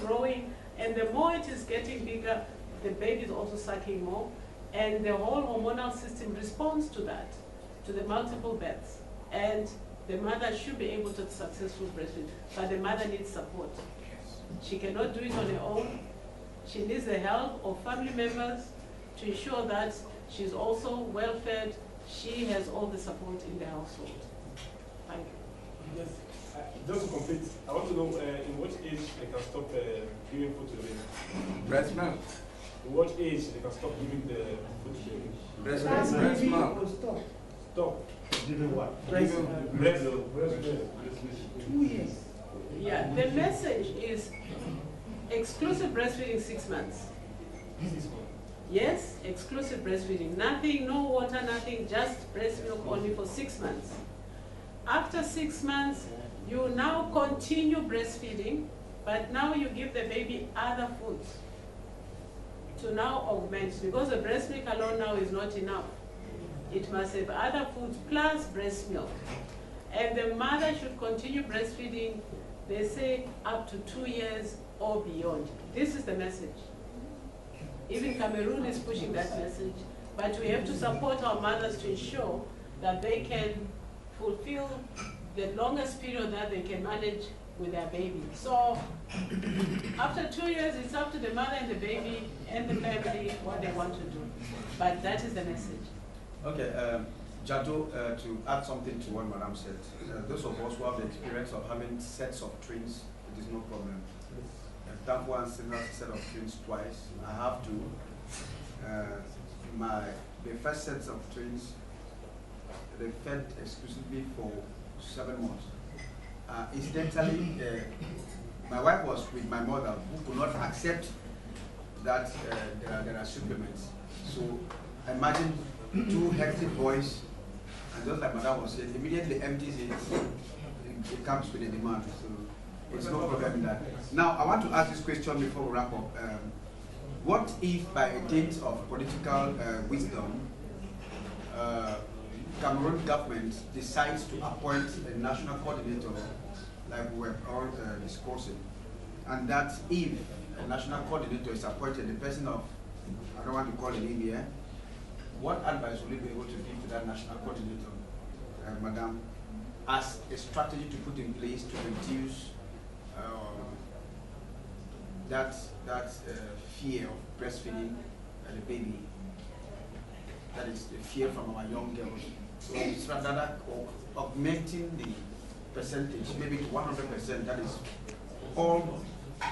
growing, and the more it is getting bigger, the baby is also sucking more, and the whole hormonal system responds to that, to the multiple births. And the mother should be able to successfully breastfeed, but the mother needs support. She cannot do it on her own. She needs the help of family members to ensure that she's also well fed. She has all the support in the household. Thank you. Yes. Just to complete, I want to know in what age they can stop giving food to the baby? Breast milk. In what age they can stop giving the food to the baby? Breast milk. Stop. Giving what? Breast. 2 years. Yeah, the message is exclusive breastfeeding 6 months. 6 months. Yes, exclusive breastfeeding. Nothing, no water, nothing, just breast milk only for 6 months. After 6 months, you now continue breastfeeding, but now you give the baby other foods to now augment, because the breast milk alone now is not enough. It must have other foods plus breast milk. And the mother should continue breastfeeding, they say, up to 2 years or beyond. This is the message. Even Cameroon is pushing that message, but we have to support our mothers to ensure that they can fulfill the longest period that they can manage with their baby. So after 2 years, it's up to the mother and the baby and the family what they want to do. But that is the message. Okay, Jato, to add something to what Madam said, those of us who have the experience of having sets of twins, it is no problem. That one single set of twins twice. I have to. The first sets of twins, they fed exclusively for 7 months. Incidentally, my wife was with my mother, who could not accept that there are supplements. So imagine 2 hectic boys, and just like Madam was saying, immediately empties it, it comes with a demand. So it's no problem in that. Now, I want to ask this question before we wrap up. What if, by a dint of political wisdom, Cameroon government decides to appoint a national coordinator, like we were all discussing, and that if a national coordinator is appointed, the person of, I don't want to call it name here, what advice will you be able to give to that national coordinator, Madam, as a strategy to put in place to reduce that fear of breastfeeding the baby? That is the fear from our young girls. So it's rather augmenting the percentage, maybe to 100%. That is all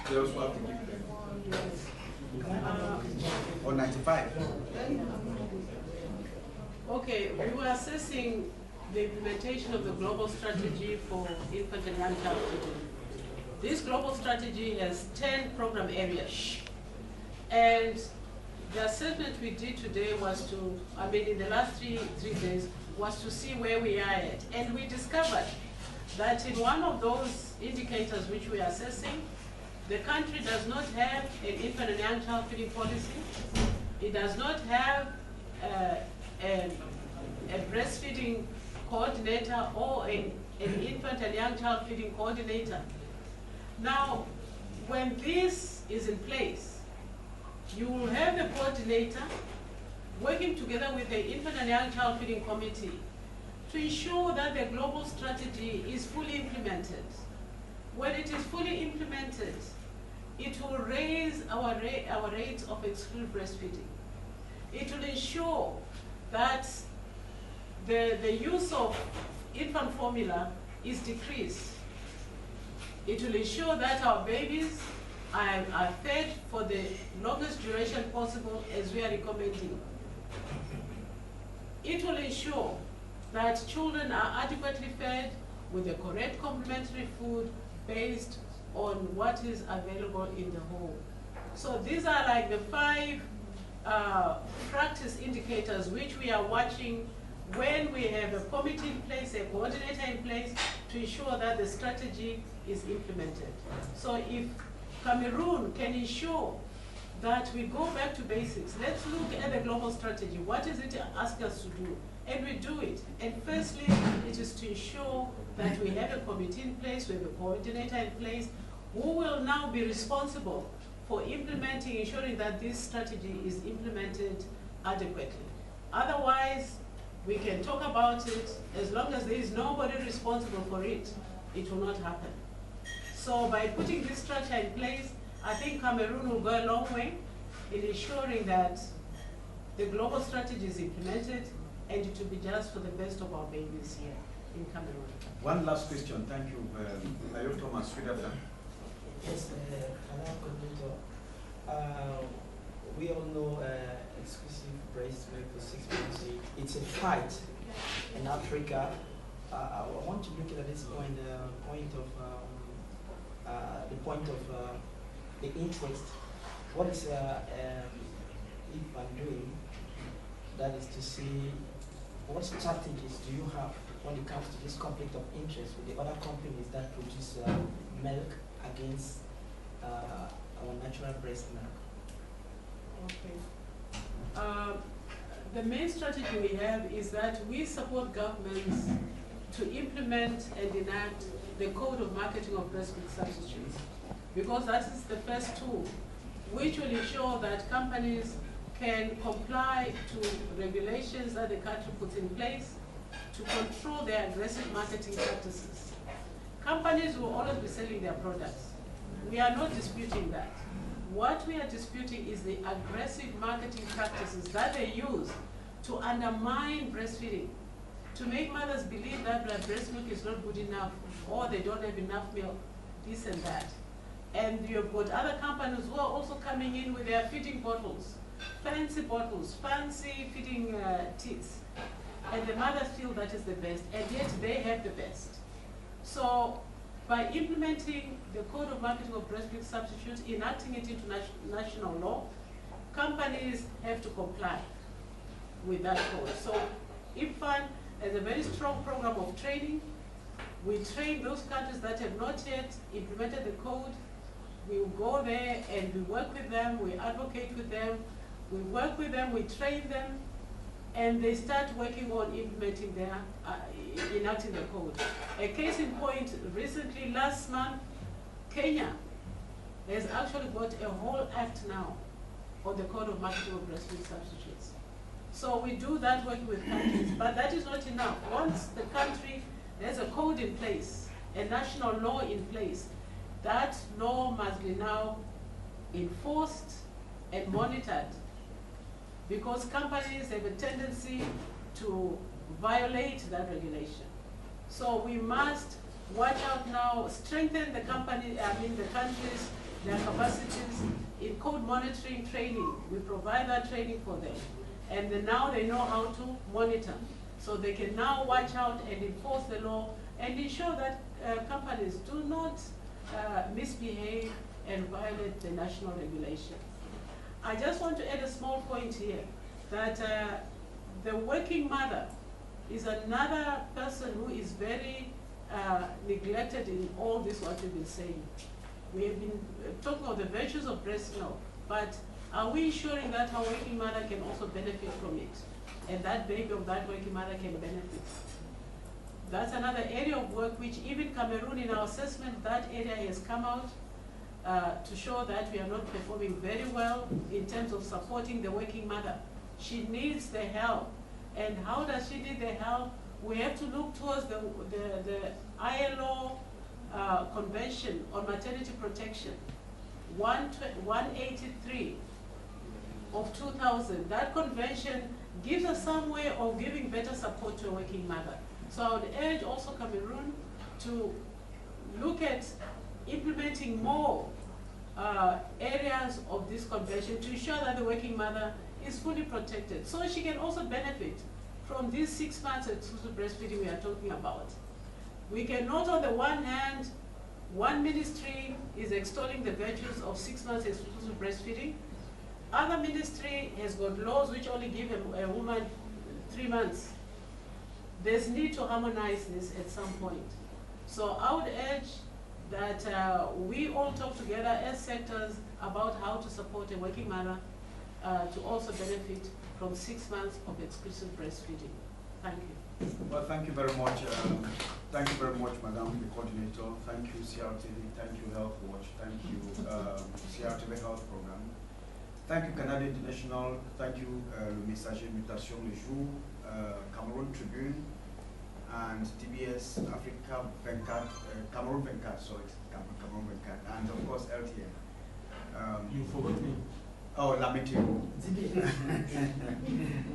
girls who have to give birth. Or 95. Okay, we were assessing the implementation of the global strategy for infant and young child feeding. This global strategy has 10 program areas. And the assessment we did today was to, in the last three days, was to see where we are at. And we discovered that in one of those indicators which we are assessing, the country does not have an infant and young child feeding policy. It does not have a breastfeeding coordinator or an infant and young child feeding coordinator. Now, when this is in place, you will have the coordinator working together with the infant and young child feeding committee to ensure that the global strategy is fully implemented. When it is fully implemented, it will raise our rates of exclusive breastfeeding. It will ensure that the use of infant formula is decreased. It will ensure that our babies are fed for the longest duration possible as we are recommending. It will ensure that children are adequately fed with the correct complementary food based on what is available in the home. So these are like the 5 practice indicators which we are watching when we have a committee in place, a coordinator in place, to ensure that the strategy is implemented. So if Cameroon can ensure that we go back to basics, let's look at the global strategy. What is it asking us to do? And we do it. And firstly, it is to ensure that we have a committee in place, we have a coordinator in place, who will now be responsible for implementing, ensuring that this strategy is implemented adequately. Otherwise, we can talk about it, as long as there is nobody responsible for it, it will not happen. So by putting this structure in place, I think Cameroon will go a long way in ensuring that the global strategy is implemented, and it will be just for the best of our babies here in Cameroon. One last question, thank you. Ayo Thomas, Swedafa. Yes, Madam Coordinator. We all know exclusive breast milk for 6 months. It's a fight in Africa. I want to look at this point, the point of the interest. What is IBFAN doing? That is to see what strategies do you have when it comes to this conflict of interest with the other companies that produce milk against our natural breast milk? Okay. The main strategy we have is that we support governments to implement and enact the Code of Marketing of Breast Milk Substitutes, because that is the first tool which will ensure that companies can comply to regulations that the country puts in place to control their aggressive marketing practices. Companies will always be selling their products. We are not disputing that. What we are disputing is the aggressive marketing practices that they use to undermine breastfeeding, to make mothers believe that breast milk is not good enough, or they don't have enough milk, this and that. And you've got other companies who are also coming in with their feeding bottles, fancy feeding teats. And the mothers feel that is the best, and yet they have the best. So by implementing the Code of Marketing of Breast Milk Substitutes, enacting it into national law, companies have to comply with that code. So IBFAN has a very strong program of training. We train those countries that have not yet implemented the code. We will go there and we work with them, we advocate with them, we work with them, we train them, and they start working on implementing their, enacting the code. A case in point, recently, last month, Kenya has actually got a whole act now on the Code of Marketing of Breast Milk Substitutes. So we do that working with countries, but that is not enough. Once the country has a code in place, a national law in place, that law must be now enforced and monitored, because companies have a tendency to violate that regulation. So we must watch out now, strengthen the countries, their capacities in code monitoring training. We provide that training for them. And then now they know how to monitor. So they can now watch out and enforce the law and ensure that companies do not misbehave and violate the national regulation. I just want to add a small point here, that the working mother is another person who is very neglected in all this what we've been saying. We have been talking of the virtues of breast milk, but are we ensuring that our working mother can also benefit from it? And that baby of that working mother can benefit. That's another area of work which even Cameroon, in our assessment, that area has come out to show that we are not performing very well in terms of supporting the working mother. She needs the help. And how does she need the help? We have to look towards the ILO Convention on Maternity Protection, 183 of 2000. That convention gives us some way of giving better support to a working mother. So I would urge also Cameroon to look at implementing more areas of this convention to ensure that the working mother is fully protected, so she can also benefit from these 6 months of exclusive breastfeeding we are talking about. We cannot, on the one hand, one ministry is extolling the virtues of 6 months exclusive breastfeeding. Other ministry has got laws which only give a woman 3 months. There's need to harmonize this at some point. So I would urge that we all talk together as sectors about how to support a working mother to also benefit from 6 months of exclusive breastfeeding. Thank you. Well, thank you very much. Thank you very much, Madam, the coordinator. Thank you, CRTV. Thank you, Health Watch. Thank you, CRTV Health Program. Thank you, Canada International. Thank you, le Messager Mutation le Jour, Cameroon Tribune, and TBS Africa 24, Cameroon 24, sorry, Cameroon 24, and of course LTN. You forgot me. Oh, Lamity.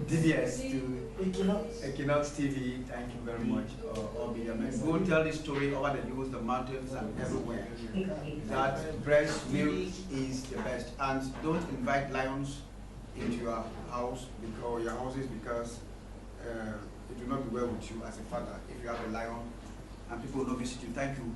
DBS to Equinox TV, thank you very much. All media men. Go tell this story over the news, the mountains, and everywhere. That breast milk is the best. And don't invite lions into your house or your houses because it will not be well with you as a father if you have a lion and people will not visit you. Thank you.